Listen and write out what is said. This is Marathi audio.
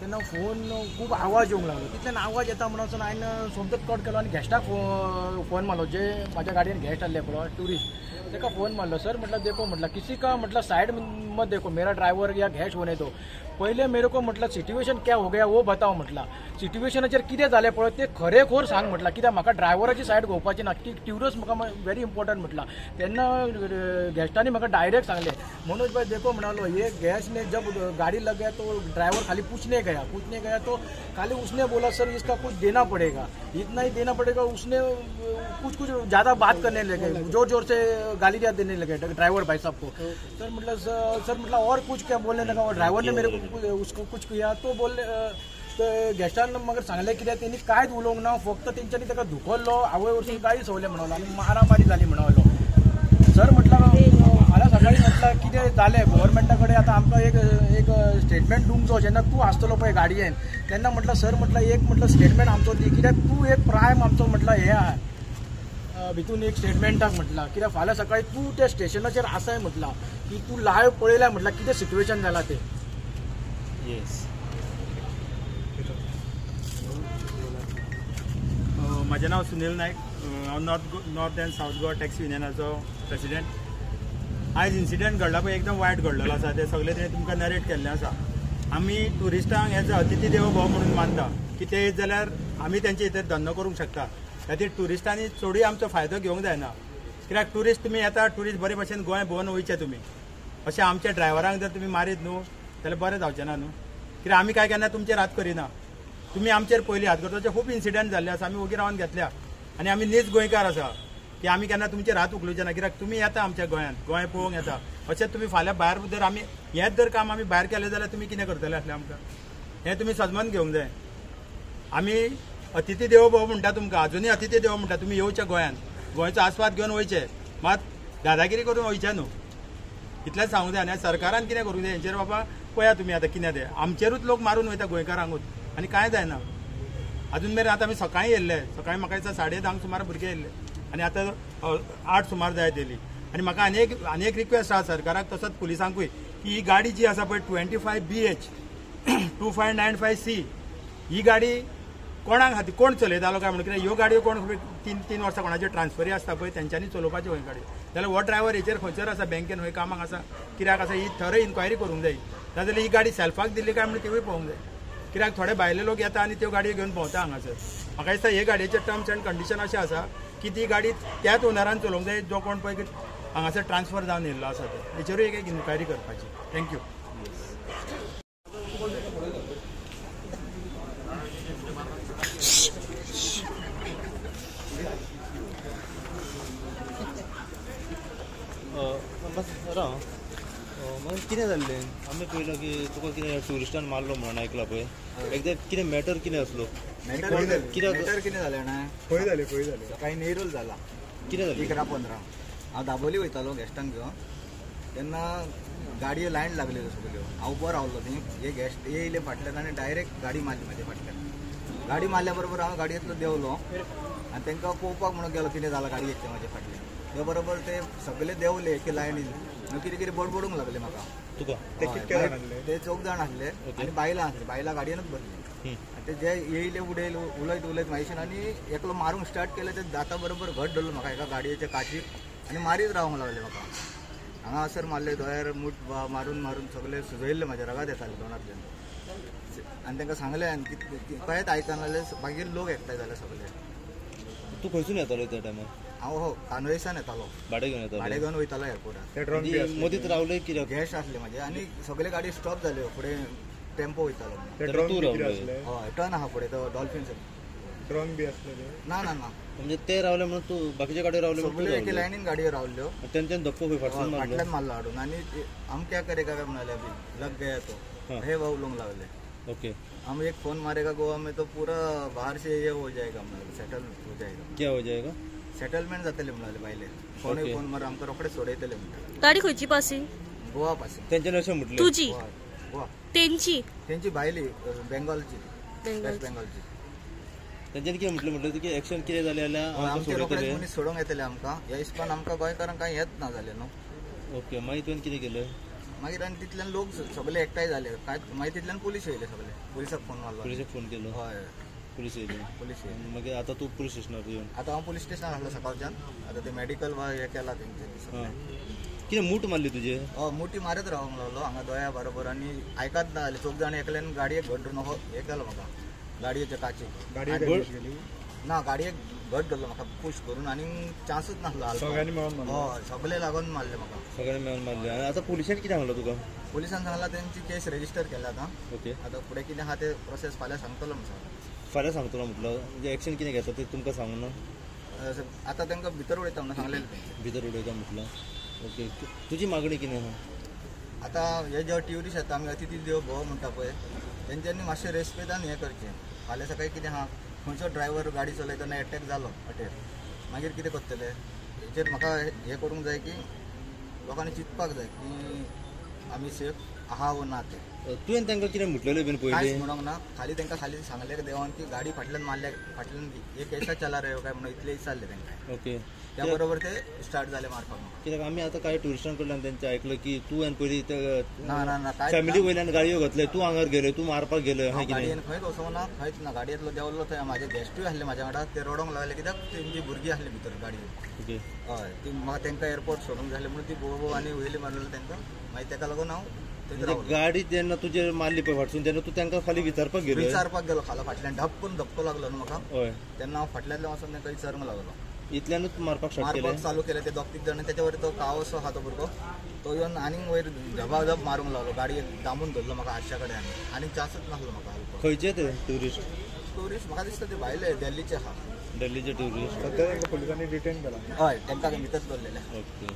तेन्ना फोन खूब आवाज येवंक लागलो. तितल्यान आवाज येता म्हणून हांवें सोमतच कट केलो आनी गॅस्टाक फोन मारलो, जे म्हाज्या गाडयेन गॅस्ट आसले पळय ट्युरिस्ट, ताका फोन मारलो. सर मतलब देखो मतलब किसी का मतलब साइड मत देखो, मेरा ड्राइवर या गैस होने दो, पहले मेरे को मतलब सिच्युएशन क्या हो गया वो बताओ. म्हटलं सिच्युएशनाचेर कितें जालें पळय ते खरेखोर सांग म्हटलं, कित्याक म्हाका ड्रायव्हराची सायड घेवपाची ना, ती ट्युरिस्ट म्हाका व्हेरी इम्पॉर्टंट म्हटलं. तेन्ना गॅस्टांनी म्हाका डायरेक्ट सांगले, मनोज भाई देखो म्हणालो, ये गैस ने जब गाड़ी लग गया तो ड्राइवर खाली पूछने गया तो खाली उसने बोला सर इसका कुछ देना पड़ेगा, इतना ही देना पड़ेगा. उसने कुछ ज़्यादा बात करने लगे, जोर से गालियाँ देने लगे ड्राइवर भाई साहब को. सर मतलब और कुछ क्या बोलने लगा, और ड्राइवर ने मेरे को उसको कुछ किया तो बोलले गॅस्टान म्हाका सांगलें कित्याक तेणी कांयच उलोवंक ना, फक्त तेंच्यांनी ताका धुकल्लो, आवय वरसून गाडी सवले म्हणलो आनी मारामारी जाली म्हणलो. सर म्हटलं फाल्यां सकाळी म्हटलं कितें जालें गव्हर्मेंटा कडेन आतां आमकां एक स्टेटमेंट दिवंक जो जेन्ना तूं आसतलो पळय गाडयेन तेन्ना म्हटलं सर म्हटलं एक म्हटलं स्टेटमेंट आमचो दी, कित्याक तूं एक प्रायम आमचो म्हटलं हें आहा भितून एक स्टेटमेंटाक म्हटलं, कित्याक फाल्यां सकाळी तूं त्या स्टेशनाचेर आसाय म्हटलं की तूं लायव्ह पळयल्या म्हटलं कितें सिच्युएशन जालां तें. येस. म्हजें नांव सुनील नायक, हांव north and south Goa taxi युनियनाचो प्रेसिडेंट. आयज इन्सिडंट घडला पळय एकदम वायट घडलेलो आसा, ते सगळे तेणें तुमकां नरेट केल्लें आसा. आमी ट्युरिस्टांक एज अ अतिथी देवो भव म्हणून मानता की ते येत जाल्यार आमी तेंचे इतर धंदो करूंक शकता. खातीर ट्युरिस्टांनी चडूय आमचो फायदो घेवंक जायना, कित्याक ट्युरिस्ट तुमी येता, ट्युरिस्ट बरे भशेन गोंय भोंवन वयचे तुमी. अशें आमच्या ड्रायव्हरांक जर तुमी मारीत न्हू जाल्यार बरें जावचें ना न्हू, कित्याक आमी काय केन्ना तुमचेर हात करिना, तुमी आमचेर पयलीं हात करता. खूब इन्सिडंट जाल्ले आसा, आमी ओगी रावन घेतल्या आनी आमी नीज गोंयकार आसा की आमी केन्ना तुमचेर हात उखलुचे ना, कित्याक तुमी येता आमच्या गोंयांत, गोंय पळोवंक येता. अशेंच तुमी फाल्यां भायर जर आमी हेंच जर काम आमी भायर केलें जाल्यार तुमी कितें करतले आसले आमकां, हें तुमी सजमन घेवंक जाय. आमी अतिथी देवो भव म्हणटा तुमकां, अजुनूय अतिथी देवो म्हणटा, तुमी येवचे गोंयांत, गोंयचो आस्वाद घेवन वयचे, मात दादागिरी करून वयचे न्हू, इतलेंच सांगूंक जाय. आनी सरकारान कितें करूंक जाय हेंचेर बाबा पळया तुमी आतां कितें तें आमचेरूच लोक मारून वयता गोंयकारांकूच आनी कांय जायना. अजून मेरेन आतां आमी सकाळीं येयल्ले, सकाळीं म्हाका दिसता 10:30 सुमार भुरगे येयल्ले आनी आतां 8 सुमार जायत येयली. आनी म्हाका आनी एक रिक्वेस्ट आसा सरकाराक तसोच पुलिसांकूय की ही गाडी जी आसा पळय 25BH 2595C ही गाडी कोणाक खातीर कोण चलयतालो काय म्हणून, कित्याक ह्यो गाडयो कोण 3 वर्सां कोणाच्यो ट्रान्सफरी आसता पळय तेंच्यांनी चलोवपाच्यो खंय गाडयो, जाल्यार हो ड्रायव्हर हेचेर खंयसर आसा, बँकेन खंय कामाक आसा, कित्याक आसा ही थरय इन्क्वायरी करूंक जाय. नाजाल्यार ही गाडी सेल्फाक दिल्ली काय म्हणून तिवूय पळोवंक जाय, कित्याक थोडे भायले लोक येता आनी त्यो गाडयो घेवन भोंवता हांगासर. म्हाका दिसता हे गाडयेचे टर्म्स एंड कंडिशन अशें आसा की ती गाडी त्याच ओनरान चलोवंक जाय जो कोण पळय हांगासर ट्रान्सफर जावन येयल्लो आसा तो, हेचेरूय एक इन्क्वायरी करपाची. थँक्यू. मग कितें जाल्लें आमी पळयलो की तुका कितें ट्युरिस्टान मारलो म्हणून आयकलां पळय, एकदां कितें मॅटर कितें आसलो? मॅटर कितें जालें ना, खंय जालें सकाळीं नेरूल जाला, कितें जालें 11:15 हांव दाबोली वयतालो गॅस्टांक घेवन, तेन्ना गाडयो लायन लागलेल्यो सगल्यो. हांव उबो रावलो थंय, हे गॅस्ट येयले फाटल्यान आनी डायरेक्ट गाडी मारली म्हाज्या फाटल्यान. गाडी मारल्या बरोबर हांव गाडयेंतलो देंवलो आनी तांकां पळोवपाक म्हणून गेलो कितें जालां गाडयेचें म्हाज्या फाटल्यान. ते बरोबर ते सगळे देंवले एके लायनीन, कितें कितें बडबडूंक लागले म्हाका. तुका ते 4 जाण आसले आनी बायलां आसली, बायलां गाडयेनूच बसली. ते जे येयले उलयत म्हाजेच्यान आनी एकलो मारूंक स्टार्ट केलें, ते जाता बरोबर घट धरलो म्हाका एका गाडयेच्या काचीक आनी मारीत रावंक लागले म्हाका. हांगासर मारले, दोळ्यार मूठ मारून सगळे सुजयल्ले, म्हाज्या रगात येताले दोनांतल्यान. आनी तांकां सांगलें कळेत आयकना जाल्यार मागीर लोक एकठांय जाले सगळे. तूं खंयसून येतालो त्या टायमार? हांव कानोयसान येतालो, भाडे घेवन वयतालो एअरपोर्टार. मदींच रावले कित्याक? गॅस्ट आसले म्हाजे आनी सगळे गाडी स्टॉप जाल्यो, फुडें टेम्पो वयतालो. तूं रावले? हय, टर्न आहा फुडें तो डॉल्फिन ड्रॉन बी असले ना म्हणजे ते रावले म्हणून तू बाकीच्या गाडयो रावले सगळे एके लायनीन गाडयो रावल्यो, त्यांच्यान धक्को खंय फाटल्यान मारलो हाडून. आनी हम क्या करेगा म्हणाले, अभी लग गया तो हे उलोवंक लागले. ओके, हम एक फोन मारेगा गोवा में तो पूरा बाहर से ये हो जाएगा, सेटल हो जाएगा. क्या हो जाएगा? सेटलमेंट जातले म्हणाले भायले. कोणूय फोन मार आमकां रोखडेच सोडयतले म्हणटा. गाडी खंयची पासी? गोवा पासी. तेंच्यानी अशें म्हटलें? तुजी? गोवा. तेंची भायली बेंगॉलची, वेस्ट बेंगॉलची. तेंच्यानी कितें म्हटलें की एक्शन कितें जालें जाल्यार आमचे रोखडेच मनीस सोडूंक येतले आमकां. ह्या हिसपान आमकां गोंयकारांक कांय येत ना जालें न्हू. ओके, मागीर तुवें कितें केलें? मागीर आनी तितल्यान लोक सगळे एकठांय जाले काय मागीर तितल्यान पुलीस येयले सगळे पुलिसाक फोन मारलो पुलिसाक फोन केलो हय पुलीस येयली पुलीस येयले मागीर आतां तूं पुलीस स्टेशनार येवन आतां हांव पुलीस स्टेशनार आसलो सकाळच्यान आतां ते मेडिकल वा हें केलां तेंचे हां कितें मूट मारली तुजे हय मोठी मारत रावंक लागलो हांगा दोया बरोबर आनी आयकात ना जालें 4 जाण एकल्यान गाडयेक घट धरून हें केलो म्हाका गाडयेच्या काचेक ना गाडयेक घट धरलो म्हाका पुश करून आनी चान्सच नासलो सगळ्यांनी मेळून हय सगळे लागून मारले म्हाका सगळ्यांनी मेळून मारली आनी आतां पुलिसांनी कितें सांगलो तुका पुलिसान सांगला तेंची केस रेजिस्टर केल्या आतां ओके आतां फुडें कितें आहा ते प्रोसेस फाल्यां सांगतलो म्हणून फाल्यां सांगतलो म्हटलं म्हणजे एक्शन कितें घेता तें तुमकां सांगूना आतां तांकां भितर उडयता म्हणून सांगलेलें तेंचे भितर उडयता म्हटलं ओके तुजी मागणी कितें आहा आतां हे जे ट्युरिस्ट येता आमी अतिथी देव भोव म्हणटा पळय तेंच्यांनी मातशें रेस्पेदान हें करचें फाल्यां सकाळी कितें आहा खंयचो ड्रायव्हर गाडी चलयतना एटॅक जालो अटेर मागीर कितें करतले हेचेर म्हाका हें करूंक जाय की लोकांनी चिंतपाक जाय की आमी सेफ आहा वो ना ते तुवें तांकां कितें म्हटलेलें बीन कांयच पयलीं म्हणूंक ना खाली तांकां खाली सांगलें देवान की गाडी फाटल्यान मारल्या फाटल्यान एक ऐसा चला रे काय म्हणून इतले विचारले तांकां ओके त्या बरोबर ते स्टार्ट जाले मारपाक म्हाका कित्याक आमी आतां कांय टुरिस्टां कडल्यान तेंचें आयकलं की तूं आनी पयलीं ना ना ना काय फॅमिली वयल्यान गाडयो घातले तूं हांगार गेले तूं मारपाक गेले अशें कितें गाडयेन खंयच वचोंक ना खंयच ना गाडयेंतलो देंवलो थंय म्हाजे गेस्टूय आसले म्हाज्या वांगडा ते रडोंक लागले कित्याक तेंची भुरगीं आसली भितर गाडयेन ओके हय ती म्हाका तांकां एअरपोर्ट सोडूंक जाय म्हणून ती बोव आनी वयली मारलेली तांकां मागीर ताका लागून हांव थंयच म्हणजे रावलो गाडी जेन्ना तुजेर मारली पळय फाटसून तेन्ना तूं तांकां खाली विचारपाक गेलो विचारपाक गेलो खाला फाटल्यान धपकून धपको लागलो न्हू म्हाका हय तेन्ना हांव फाटल्यातल्यान वचून तांकां विचारूंक लागलो इतल्यानूच मारपाक स्टार्ट केलें मारपाक चालू केलें ते 2-3 जाण त्याच्या वयर तो काव असो आहा तो भुरगो तो येवन आनीक वयर झबाझब मारूंक लागलो गाडयेक दामून धरलो म्हाका हातच्या कडेन आनीक चान्सच नासलो म्हाका हलको खंयचे ते टुरिस्ट टुरिस्ट म्हाका दिसता ते भायले दिल्लीचे आहा दिल्लीचे टुरिस्ट सध्या तांकां पुलिसांनी डिटेन केला हय तांकां भितर दवरलेले ओके